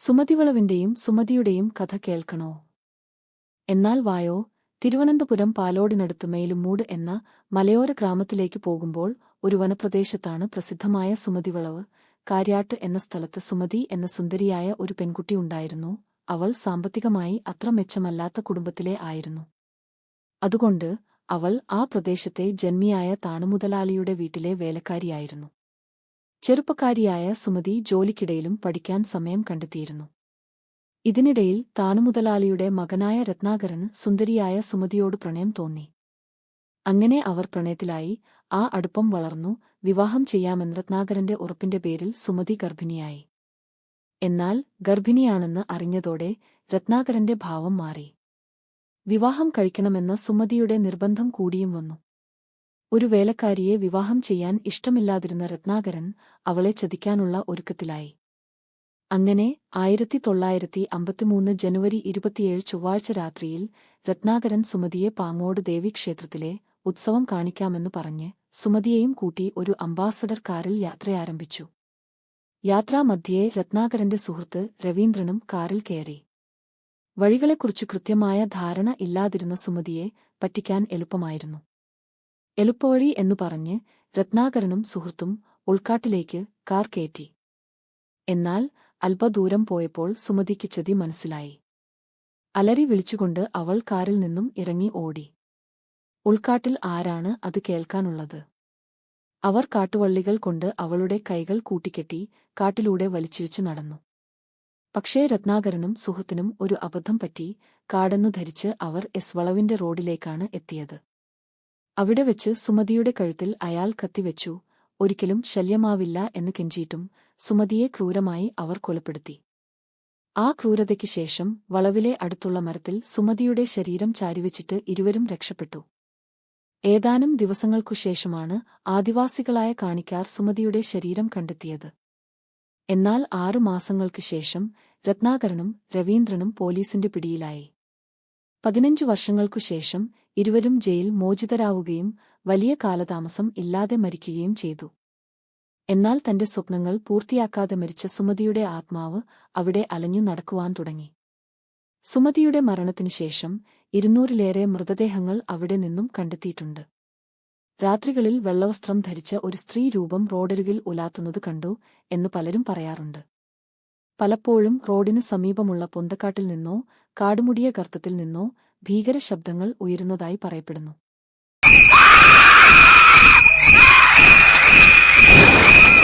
സുമതിവളവിന്റെയും സുമതിയുടെയും കഥ കേൾക്കണോ? എന്നാൽ വായോ. തിരുവനന്തപുരം പാലോടിനടുത്ത് മേലുമൂട് എന്ന മലയോര ഗ്രാമത്തിലേക്ക് പോകുമ്പോൾ ഒരു വനപ്രദേശത്താണ് പ്രസിദ്ധമായ സുമതിവളവ്. കാര്യാട്ട് എന്ന സ്ഥലത്ത് സുമതി എന്ന സുന്ദരിയായ ഒരു പെൺകുട്ടിയുണ്ടായിരുന്നു. അവൾ സാമ്പത്തികമായി അത്ര മെച്ചമല്ലാത്ത കുടുംബത്തിലെ ആയിരുന്നു. അതുകൊണ്ട് അവൾ ആ പ്രദേശത്തെ ജന്മിയായ താണുമുതലാളിയുടെ വീട്ടിലെ വേലക്കാരിയായിരുന്നു. ചെറുപ്പക്കാരിയായ സുമതി ജോലിക്കിടയിലും പഠിക്കാൻ സമയം കണ്ടെത്തിയിരുന്നു. ഇതിനിടയിൽ താണുമുതലാളിയുടെ മകനായ രത്നാകരന് സുന്ദരിയായ സുമതിയോട് പ്രണയം തോന്നി. അങ്ങനെ അവർ പ്രണയത്തിലായി. ആ അടുപ്പം വളർന്നു. വിവാഹം ചെയ്യാമെന്ന് രത്നാകരന്റെ ഉറപ്പിന്റെ പേരിൽ സുമതി ഗർഭിണിയായി. എന്നാൽ ഗർഭിണിയാണെന്ന് അറിഞ്ഞതോടെ രത്നാകരന്റെ ഭാവം മാറി. വിവാഹം കഴിക്കണമെന്ന സുമതിയുടെ നിർബന്ധം കൂടിയും വന്നു. ഒരു വേലക്കാരിയെ വിവാഹം ചെയ്യാൻ ഇഷ്ടമില്ലാതിരുന്ന രത്നാകരൻ അവളെ ചതിക്കാനുള്ള ഒരുക്കത്തിലായി. അങ്ങനെ 1953 ജനുവരി 27 ചൊവ്വാഴ്ച രാത്രിയിൽ രത്നാകരൻ സുമതിയെ പാങ്ങോട് ദേവീക്ഷേത്രത്തിലെ ഉത്സവം കാണിക്കാമെന്ന് പറഞ്ഞ് സുമതിയെയും കൂട്ടി ഒരു അംബാസഡർ കാറിൽ യാത്രയാരംഭിച്ചു. യാത്രാമധ്യേ രത്നാകരന്റെ സുഹൃത്ത് രവീന്ദ്രനും കാറിൽ കയറി. വഴികളെക്കുറിച്ച് കൃത്യമായ ധാരണ ഇല്ലാതിരുന്ന സുമതിയെ പറ്റിക്കാൻ എളുപ്പമായിരുന്നു. എളുപ്പവഴി എന്നു പറഞ്ഞ് രത്നാകരനും സുഹൃത്തും ഉൾക്കാട്ടിലേക്ക് കാർ കയറ്റി. എന്നാൽ അല്പദൂരം പോയപ്പോൾ സുമതിക്ക് ചതി മനസ്സിലായി. അലറി വിളിച്ചുകൊണ്ട് അവൾ കാറിൽ നിന്നും ഇറങ്ങി ഓടി. ഉൾക്കാട്ടിൽ ആരാണ് അത് കേൾക്കാനുള്ളത്? അവർ കാട്ടുവള്ളികൾ കൊണ്ട് അവളുടെ കൈകൾ കൂട്ടിക്കെട്ടി കാട്ടിലൂടെ വലിച്ചിഴിച്ചു നടന്നു. പക്ഷേ രത്നാകരനും സുഹൃത്തിനും ഒരു അബദ്ധം പറ്റി. കാടെന്നു ധരിച്ച് അവർ വളവിന്റെ റോഡിലേക്കാണ് എത്തിയത്. അവിടെ വെച്ച് സുമതിയുടെ കഴുത്തിൽ അയാൾ കത്തിവെച്ചു. ഒരിക്കലും ശല്യമാവില്ല എന്ന് കെഞ്ചിയിട്ടും സുമതിയെ ക്രൂരമായി അവർ കൊലപ്പെടുത്തി. ആ ക്രൂരതയ്ക്ക് ശേഷം വളവിലെ അടുത്തുള്ള മരത്തിൽ സുമതിയുടെ ശരീരം ചാരിവെച്ചിട്ട് ഇരുവരും രക്ഷപ്പെട്ടു. ഏതാനും ദിവസങ്ങൾക്കുശേഷമാണ് ആദിവാസികളായ കാണിക്കാർ സുമതിയുടെ ശരീരം കണ്ടെത്തിയത്. എന്നാൽ 6 മാസങ്ങൾക്ക് ശേഷം രത്നാകരനും രവീന്ദ്രനും പോലീസിന്റെ പിടിയിലായി. 15 വർഷങ്ങൾക്കുശേഷം ഇരുവരും ജയിൽ മോചിതരാവുകയും വലിയ കാലതാമസം ഇല്ലാതെ മരിക്കുകയും ചെയ്തു. എന്നാൽ തന്റെ സ്വപ്നങ്ങൾ പൂർത്തിയാക്കാതെ മരിച്ച സുമതിയുടെ ആത്മാവ് അവിടെ അലഞ്ഞു നടക്കുവാൻ തുടങ്ങി. സുമതിയുടെ മരണത്തിനുശേഷം 200-ലേറെ മൃതദേഹങ്ങൾ അവിടെ നിന്നും കണ്ടെത്തിയിട്ടുണ്ട്. രാത്രികളിൽ വെള്ളവസ്ത്രം ധരിച്ച ഒരു സ്ത്രീ രൂപം റോഡരികിൽ ഉലാത്തുന്നത് കണ്ടു എന്ന് പലരും പറയാറുണ്ട്. പലപ്പോഴും റോഡിനു സമീപമുള്ള പൊന്തക്കാട്ടിൽ നിന്നോ കാടുമുടിയ ഗർത്തത്തിൽ നിന്നോ ഭീകര ശബ്ദങ്ങൾ ഉയരുന്നതായി പറയപ്പെടുന്നു.